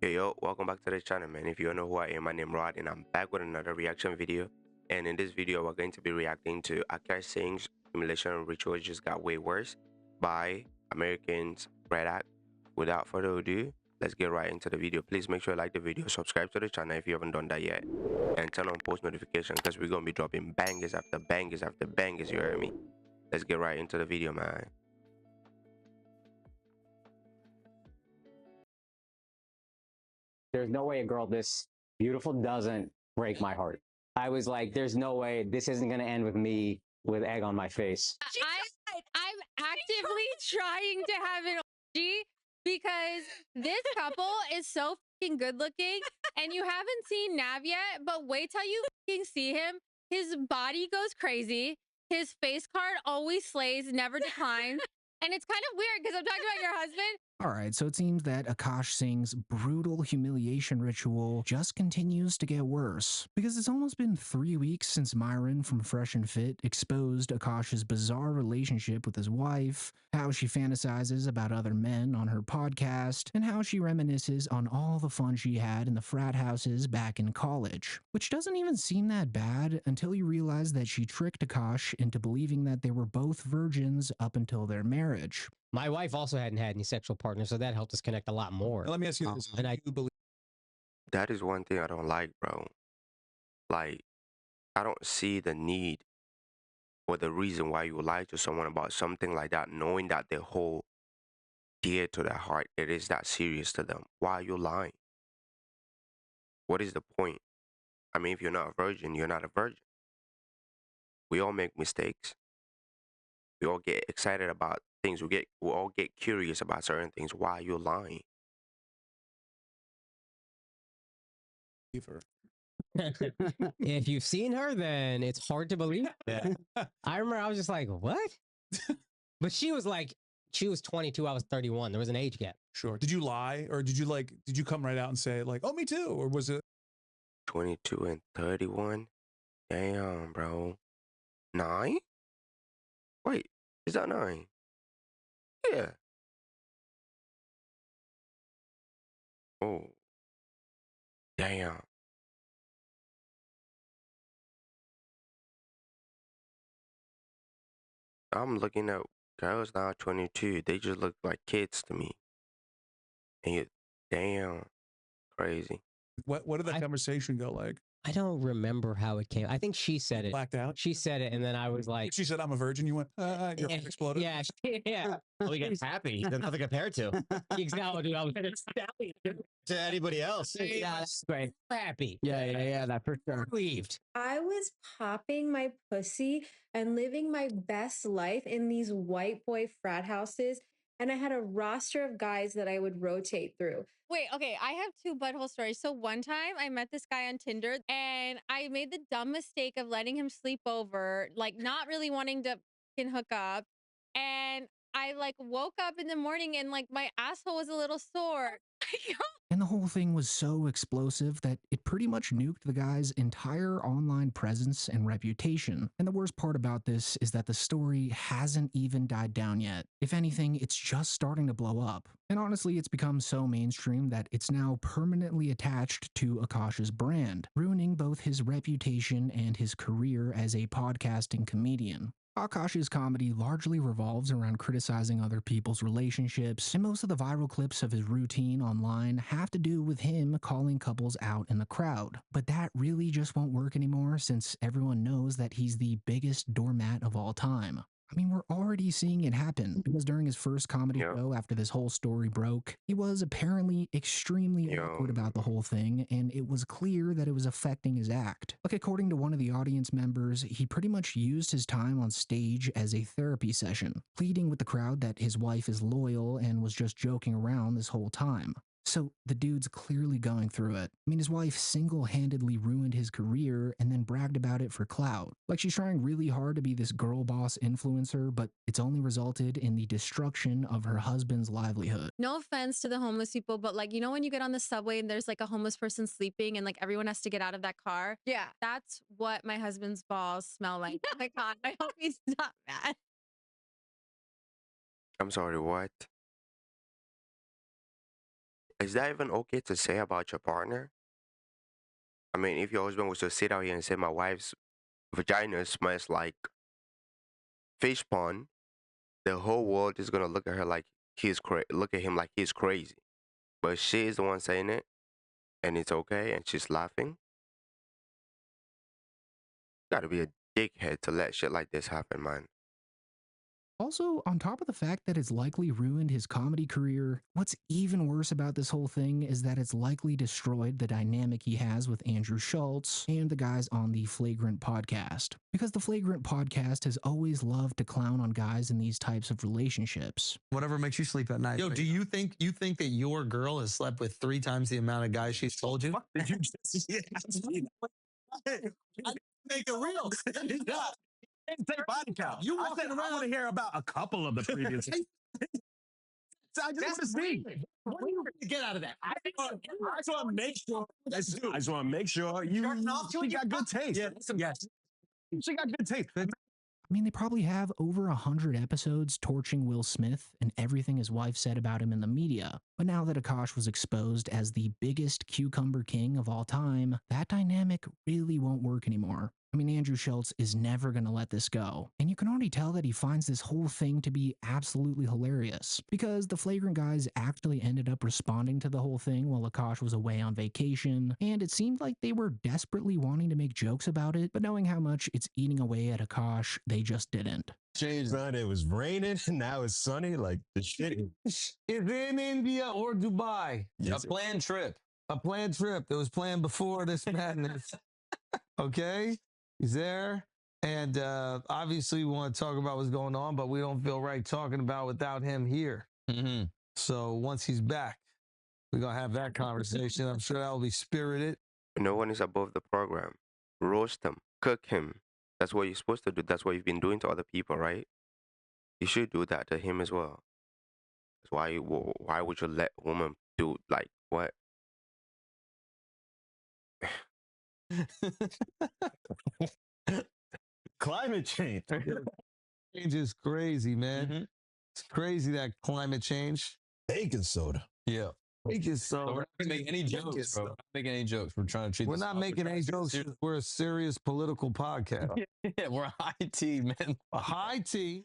Hey yo, welcome back to the channel, man. If you don't know who I am, my name is Rod and I'm back with another reaction video. And in this video, we're going to be reacting to Akaash Singh's Humiliation Ritual Just Got Way Worse by Americans Red Act. Without further ado, let's get right into the video. Please make sure you like the video, subscribe to the channel if you haven't done that yet, and turn on post notification because we're going to be dropping bangers after bangers after bangers, you heard me? Let's get right into the video, man. There's no way a girl this beautiful doesn't break my heart. I was like, there's no way this isn't going to end with me with egg on my face. I'm actively trying to have an OG because this couple is so fucking good looking, and you haven't seen Nav yet, but wait till you fucking see him. His body goes crazy. His face card always slays, never declines. And it's kind of weird because I'm talking about your husband. All right, so it seems that Akaash Singh's brutal humiliation ritual just continues to get worse. Because it's almost been 3 weeks since Myron from Fresh and Fit exposed Akaash's bizarre relationship with his wife, how she fantasizes about other men on her podcast, and how she reminisces on all the fun she had in the frat houses back in college. Which doesn't even seem that bad until you realize that she tricked Akaash into believing that they were both virgins up until their marriage. My wife also hadn't had any sexual partners, so that helped us connect a lot more. Now, let me ask you this. And I do believe That is one thing I don't like, bro. Like, I don't see the need or the reason why you lie to someone about something like that, knowing that they hold dear to their heart. It is that serious to them. Why are you lying? What is the point? I mean, if you're not a virgin, you're not a virgin. We all make mistakes. We all get excited about things. We all get curious about certain things. Why are you lying? her. if you've seen her, then it's hard to believe that. I remember I was just like, what? But she was 22, I was 31. There was an age gap. Sure. Did you lie, or did you come right out and say like, oh, me too, or was it 22 and 31? Damn, bro. 9? Wait, is that 9? Yeah. Oh, damn. I'm looking at girls now 22. They just look like kids to me. And you, damn, crazy. what did that conversation go like? I don't remember how it came. I think she said it. Blacked out. She said it, and then I was like, She said, "I'm a virgin." You went, your heart exploded. yeah, yeah. Well, he gets happy. There's nothing compared to Exactly, dude. I was to anybody else. yeah, that's great. Happy. Yeah, that for sure. Relieved. I was popping my pussy and living my best life in these white boy frat houses. And I had a roster of guys that I would rotate through. Wait, okay, I have two butthole stories. So one time I met this guy on Tinder and I made the dumb mistake of letting him sleep over, like not really wanting to fucking hook up. And I like woke up in the morning and like my asshole was a little sore. And the whole thing was so explosive that it pretty much nuked the guy's entire online presence and reputation. And the worst part about this is that the story hasn't even died down yet. If anything, it's just starting to blow up. And honestly, it's become so mainstream that it's now permanently attached to Akaash's brand, ruining both his reputation and his career as a podcasting comedian. Akaash's comedy largely revolves around criticizing other people's relationships, and most of the viral clips of his routine online have to do with him calling couples out in the crowd. But that really just won't work anymore since everyone knows that he's the biggest doormat of all time. I mean, we're already seeing it happen because during his first comedy show after this whole story broke, he was apparently extremely awkward about the whole thing, and it was clear that it was affecting his act. Like, according to one of the audience members, he pretty much used his time on stage as a therapy session, pleading with the crowd that his wife is loyal and was just joking around this whole time. So the dude's clearly going through it. I mean, his wife single-handedly ruined his career and then bragged about it for clout. Like, she's trying really hard to be this girl boss influencer, but it's only resulted in the destruction of her husband's livelihood. No offense to the homeless people, but like, you know, when you get on the subway and there's like a homeless person sleeping and like everyone has to get out of that car? Yeah. That's what my husband's balls smell like. Oh my God. I hope he's not mad. I'm sorry, what? Is that even okay to say about your partner? I mean, if your husband was to sit out here and say my wife's vagina smells like fish pond, the whole world is gonna look at her like look at him like he's crazy. But she is the one saying it, and it's okay, and she's laughing. Gotta be a dickhead to let shit like this happen, man. Also, on top of the fact that it's likely ruined his comedy career, what's even worse about this whole thing is that it's likely destroyed the dynamic he has with Andrew Schultz and the guys on the Flagrant podcast. Because the Flagrant podcast has always loved to clown on guys in these types of relationships. Whatever makes you sleep at night. Yo, do you think that your girl has slept with 3 times the amount of guys she's told you? Did you just I make it real. Yeah. Take body count. You walking around. I want to hear about a couple of the previous. I just want to see. What do you get out of that? I just want to make sure. I just want to make sure you got good taste. Yes. She got good taste. I mean, they probably have over 100 episodes torching Will Smith and everything his wife said about him in the media. But now that Akaash was exposed as the biggest cucumber king of all time, that dynamic really won't work anymore. I mean, Andrew Schultz is never going to let this go. And you can already tell that he finds this whole thing to be absolutely hilarious, because the Flagrant guys actually ended up responding to the whole thing while Akaash was away on vacation, and it seemed like they were desperately wanting to make jokes about it, but knowing how much it's eating away at Akaash, they just didn't. Changed, man. It was raining, now it's sunny. Like, the shit is in India or Dubai. Yes, A planned trip. A planned trip that was planned before this madness. Okay? He's there. And obviously, we want to talk about what's going on, but we don't feel right talking about without him here. Mm-hmm. So once he's back, we're going to have that conversation. I'm sure that will be spirited. No one is above the program. Roast him, cook him. That's what you're supposed to do. That's what you've been doing to other people, right? You should do that to him as well. That's why would you let a woman do like what? climate change. Change is crazy, man. Mm-hmm. It's crazy that climate change. Baking soda. Yeah. Baking soda. So we're not making any jokes, bro. We're not making any jokes. We're trying to treat. We're not making any jokes. We're a serious political podcast. Yeah, we're high tea, man. High tea.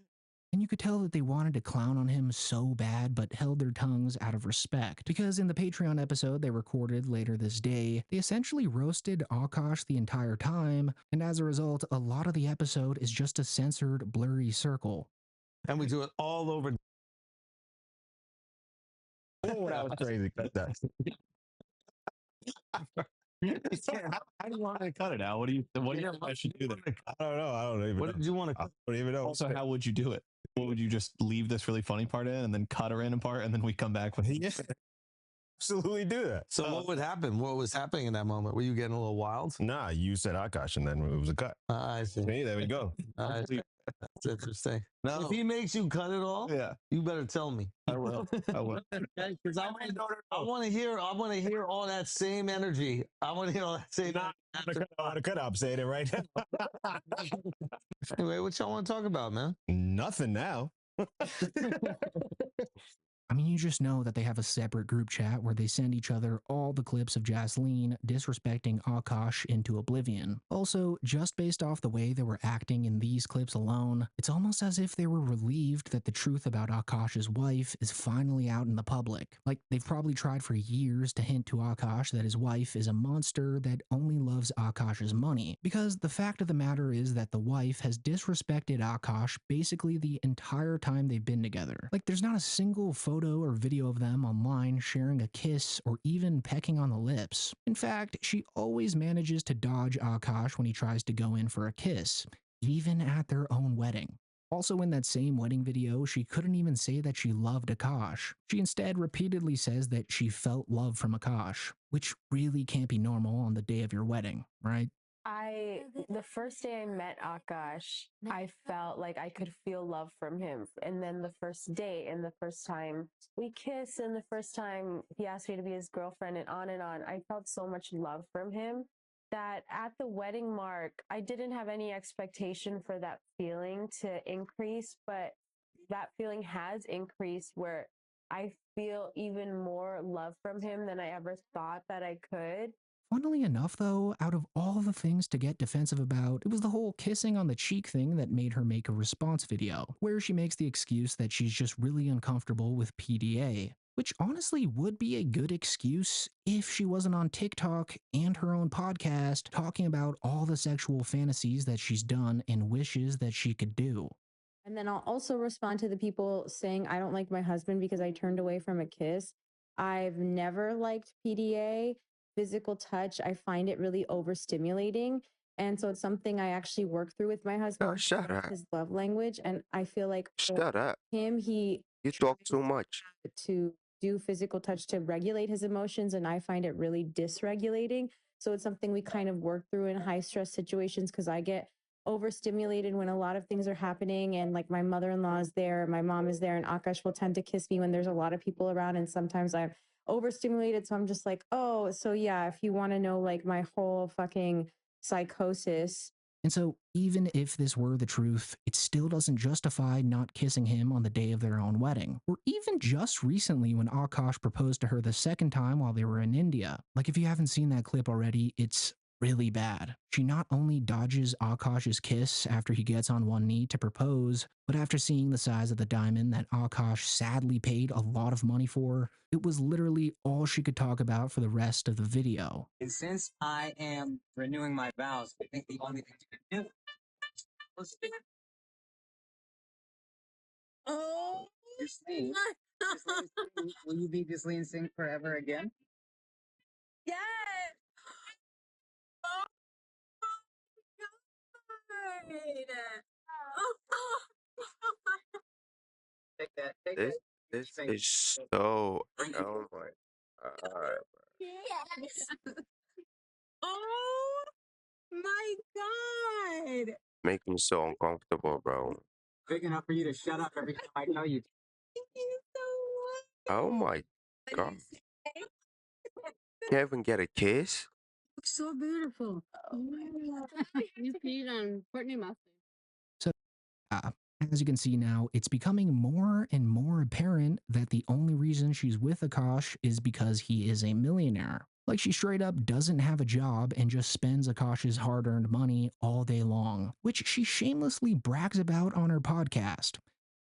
And you could tell that they wanted to clown on him so bad, but held their tongues out of respect. Because in the Patreon episode they recorded later this day, they essentially roasted Akaash the entire time, and as a result, a lot of the episode is just a censored, blurry circle. And we do it all over. Oh, that was crazy. Cut that. How do you want to cut it out? What do you I should do that? I don't know. I don't even What know. did you want to I don't even know. Also, how would you do it? What would you just leave this really funny part in and then cut a random part and then we come back with Yeah. Absolutely do that. So what would happen? What was happening in that moment? Were you getting a little wild? Nah, you said Akaash and then it was a cut. I see. Hey, there we go. I see. That's interesting. No. If he makes you cut it all, Yeah, you better tell me. I will. I will. Okay? Because I want to hear all that same energy. I want to hear all that same. On the cut, I'm saying it right now. Anyway, what y'all want to talk about, man? Nothing now. I mean, you just know that they have a separate group chat where they send each other all the clips of Jasleen disrespecting Akaash into oblivion. Also, just based off the way they were acting in these clips alone, it's almost as if they were relieved that the truth about Akaash's wife is finally out in the public. Like, they've probably tried for years to hint to Akaash that his wife is a monster that only loves Akaash's money. Because the fact of the matter is that the wife has disrespected Akaash basically the entire time they've been together. Like, there's not a single photo or video of them online sharing a kiss or even pecking on the lips. In fact, she always manages to dodge Akaash when he tries to go in for a kiss, even at their own wedding. Also in that same wedding video, she couldn't even say that she loved Akaash. She instead repeatedly says that she felt love from Akaash, which really can't be normal on the day of your wedding, right? The first day I met Akaash, I felt like I could feel love from him. And then the first date and the first time we kissed and the first time he asked me to be his girlfriend and on, I felt so much love from him that at the wedding mark, I didn't have any expectation for that feeling to increase, but that feeling has increased where I feel even more love from him than I ever thought that I could. Funnily enough, though, out of all the things to get defensive about, it was the whole kissing on the cheek thing that made her make a response video, where she makes the excuse that she's just really uncomfortable with PDA, which honestly would be a good excuse if she wasn't on TikTok and her own podcast talking about all the sexual fantasies that she's done and wishes that she could do. And then I'll also respond to the people saying, I don't like my husband because I turned away from a kiss. I've never liked PDA, physical touch. I find it really overstimulating. And so it's something I actually work through with my husband. Oh, shut up. His love language. And I feel like for Shut up. him, he You talk too much. to do physical touch to regulate his emotions. And I find it really dysregulating. So it's something we kind of work through in high stress situations because I get overstimulated when a lot of things are happening, and like my mother-in-law is there, my mom is there, and Akash will tend to kiss me when there's a lot of people around, and sometimes I'm overstimulated, so I'm just like, oh, so yeah, if you want to know like my whole fucking psychosis. And so, even if this were the truth, it still doesn't justify not kissing him on the day of their own wedding. Or even just recently when Akash proposed to her the second time while they were in India. Like, if you haven't seen that clip already, it's really bad. She not only dodges Akash's kiss after he gets on one knee to propose, but after seeing the size of the diamond that Akash sadly paid a lot of money for, it was literally all she could talk about for the rest of the video. And since I am renewing my vows, I think the only thing you can do is Oh, Ghislaine. Will you be Ghislaine Singh forever again? yes. Oh, God. Oh, Take that. Take This that. this is so. Oh my god. yes. Oh my God. Make me so uncomfortable, bro. Big enough for you to shut up every time I tell you. Thank you so Oh my much. god. Can't even get a kiss? Looks so beautiful. You peed on Courtney Mustard. So, as you can see now, it's becoming more and more apparent that the only reason she's with Akaash is because he is a millionaire. Like, she straight up doesn't have a job and just spends Akaash's hard-earned money all day long, which she shamelessly brags about on her podcast.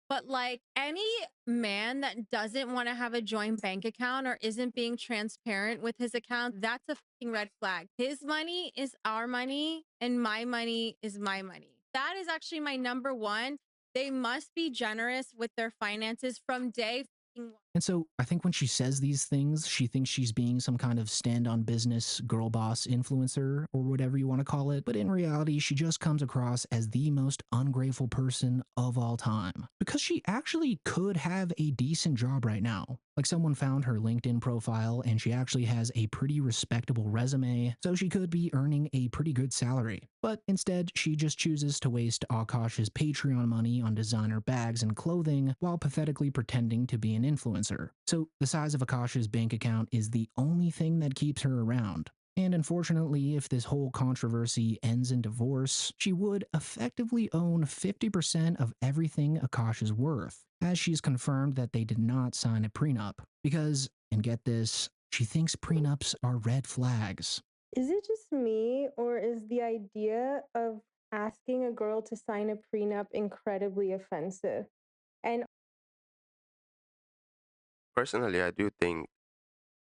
But like any man that doesn't want to have a joint bank account or isn't being transparent with his account, that's a fucking red flag. His money is our money and my money is my money. That is actually my number one. They must be generous with their finances from day fucking one. And so I think when she says these things, she thinks she's being some kind of stand-on business girl boss influencer or whatever you want to call it. But in reality, she just comes across as the most ungrateful person of all time. Because she actually could have a decent job right now. Like, someone found her LinkedIn profile and she actually has a pretty respectable resume, so she could be earning a pretty good salary. But instead, she just chooses to waste Akash's Patreon money on designer bags and clothing while pathetically pretending to be an influencer. So the size of Akash's bank account is the only thing that keeps her around. And unfortunately, if this whole controversy ends in divorce, she would effectively own 50% of everything Akaash is worth, as she's confirmed that they did not sign a prenup. Because, and get this, she thinks prenups are red flags. Is it just me, or is the idea of asking a girl to sign a prenup incredibly offensive? And Personally, I do think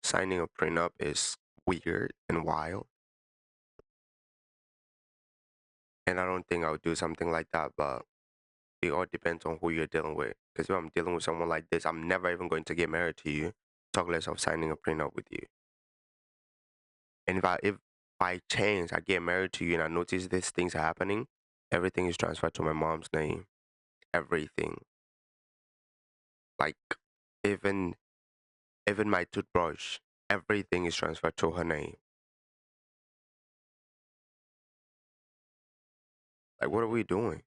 signing a prenup is weird and wild. And I don't think I would do something like that, but it all depends on who you're dealing with. Because if I'm dealing with someone like this, I'm never even going to get married to you, talk less of signing a prenup with you. And if by chance I get married to you and I notice these things are happening, everything is transferred to my mom's name. Everything. Like even my toothbrush, everything is transferred to her name. Like, what are we doing?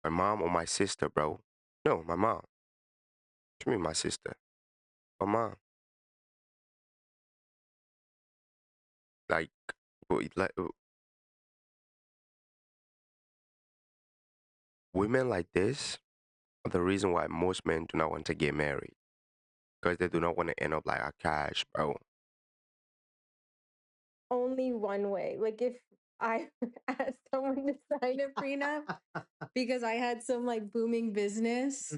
My mom or my sister, bro? No, my mom. What do you mean my sister? My mom. Like, women like this, the reason why most men do not want to get married, because they do not want to end up like Akaash, bro. Only one way. Like if I asked someone to sign a prenup because I had some like booming business,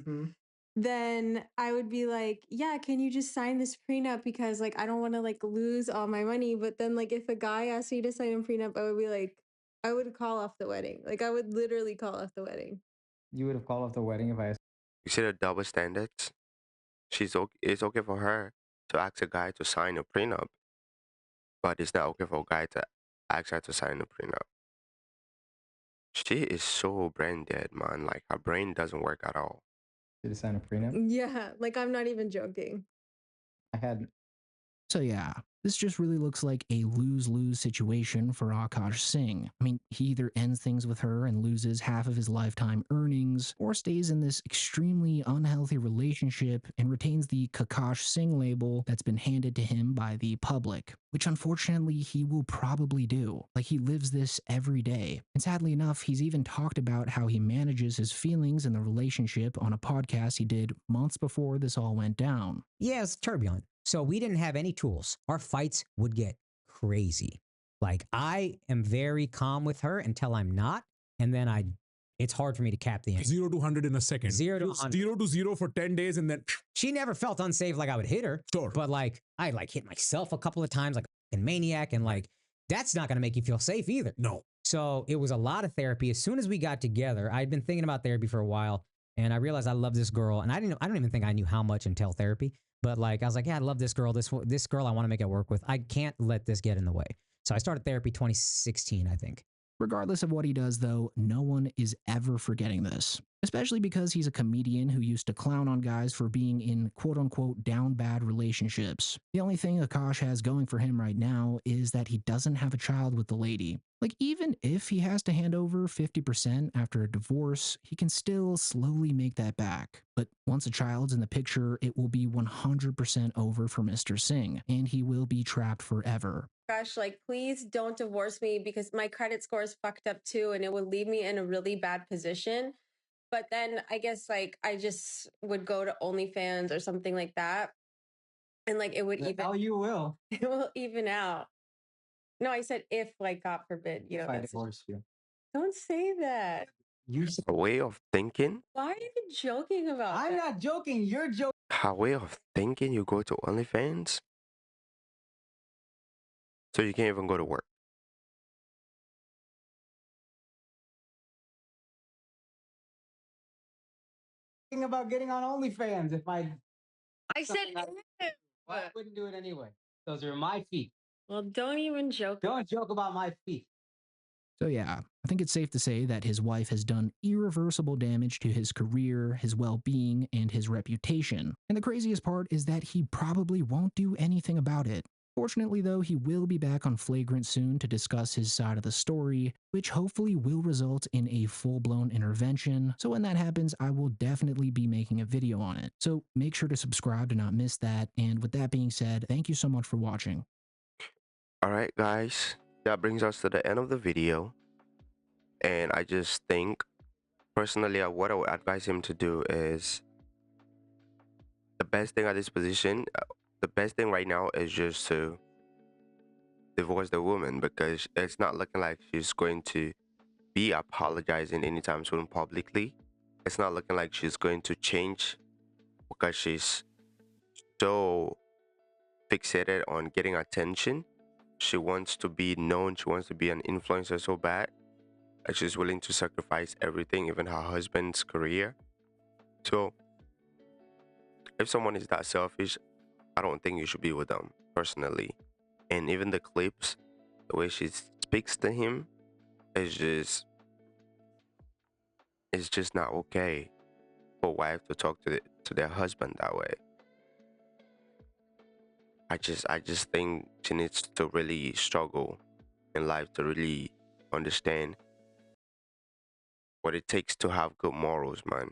then I would be like, yeah, can you just sign this prenup because like I don't want to like lose all my money. But then like if a guy asked me to sign a prenup, I would be like, I would call off the wedding. Like I would literally call off the wedding. You would have called off the wedding if I asked. You see the double standards? It's okay for her to ask a guy to sign a prenup, but it's not okay for a guy to ask her to sign a prenup. She is so brain dead, man. Like her brain doesn't work at all. To sign a prenup. Yeah, like I'm not even joking. I had. So yeah, this just really looks like a lose-lose situation for Akaash Singh. I mean, he either ends things with her and loses half of his lifetime earnings, or stays in this extremely unhealthy relationship and retains the Akaash Singh label that's been handed to him by the public, which unfortunately he will probably do. Like, he lives this every day. And sadly enough, he's even talked about how he manages his feelings in the relationship on a podcast he did months before this all went down. Yeah, it's turbulent. So we didn't have any tools. Our fights would get crazy. Like I am very calm with her until I'm not, and then it's hard for me to cap the end. 0 to 100 in a second. 0 to 100. 0 to 0 for 10 days and then She never felt unsafe like I would hit her. Sure. But like I like hit myself a couple of times like a maniac, and like that's not gonna make you feel safe either. No. So it was a lot of therapy. As soon as we got together, I'd been thinking about therapy for a while, and I realized I love this girl, and I don't even think I knew how much until therapy. But like I was like, yeah, I love this girl. This girl I want to make it work with. I can't let this get in the way. So I started therapy 2016, I think. Regardless of what he does, though, no one is ever forgetting this, especially because he's a comedian who used to clown on guys for being in quote-unquote down bad relationships. The only thing Akaash has going for him right now is that he doesn't have a child with the lady. Like, even if he has to hand over 50% after a divorce, he can still slowly make that back. But once a child's in the picture, it will be 100% over for Mr. Singh, and he will be trapped forever. Gosh, like, please don't divorce me because my credit score is fucked up too, and it would leave me in a really bad position. But then I guess like I just would go to OnlyFans or something like that, and like it would even. Oh, you will. It will even out. No, I said if, like, God forbid, you know. If I divorce you. Don't say that. A way of thinking? Why are you even joking about that? I'm not joking. You're joking. Her way of thinking, you go to OnlyFans? So you can't even go to work. About getting on OnlyFans if I said if. I wouldn't do it anyway. Those are my feet. Well, don't even joke. Don't joke about my feet. So yeah, I think it's safe to say that his wife has done irreversible damage to his career, his well-being, and his reputation. And the craziest part is that he probably won't do anything about it. Fortunately, though, he will be back on Flagrant soon to discuss his side of the story, which hopefully will result in a full-blown intervention. So when that happens, I will definitely be making a video on it. So make sure to subscribe to not miss that. And with that being said, thank you so much for watching. Alright guys, that brings us to the end of the video. And I just think, personally, what I would advise him to do is, the best thing at this position, the best thing right now is just to divorce the woman, because it's not looking like she's going to be apologizing anytime soon publicly. It's not looking like she's going to change because she's so fixated on getting attention. She wants to be known. She wants to be an influencer so bad that she's willing to sacrifice everything, even her husband's career. So if someone is that selfish, I don't think you should be with them, personally. And even the clips, the way she speaks to him, is just not okay for a wife to talk to their husband that way. I just think she needs to really struggle in life to really understand what it takes to have good morals, man.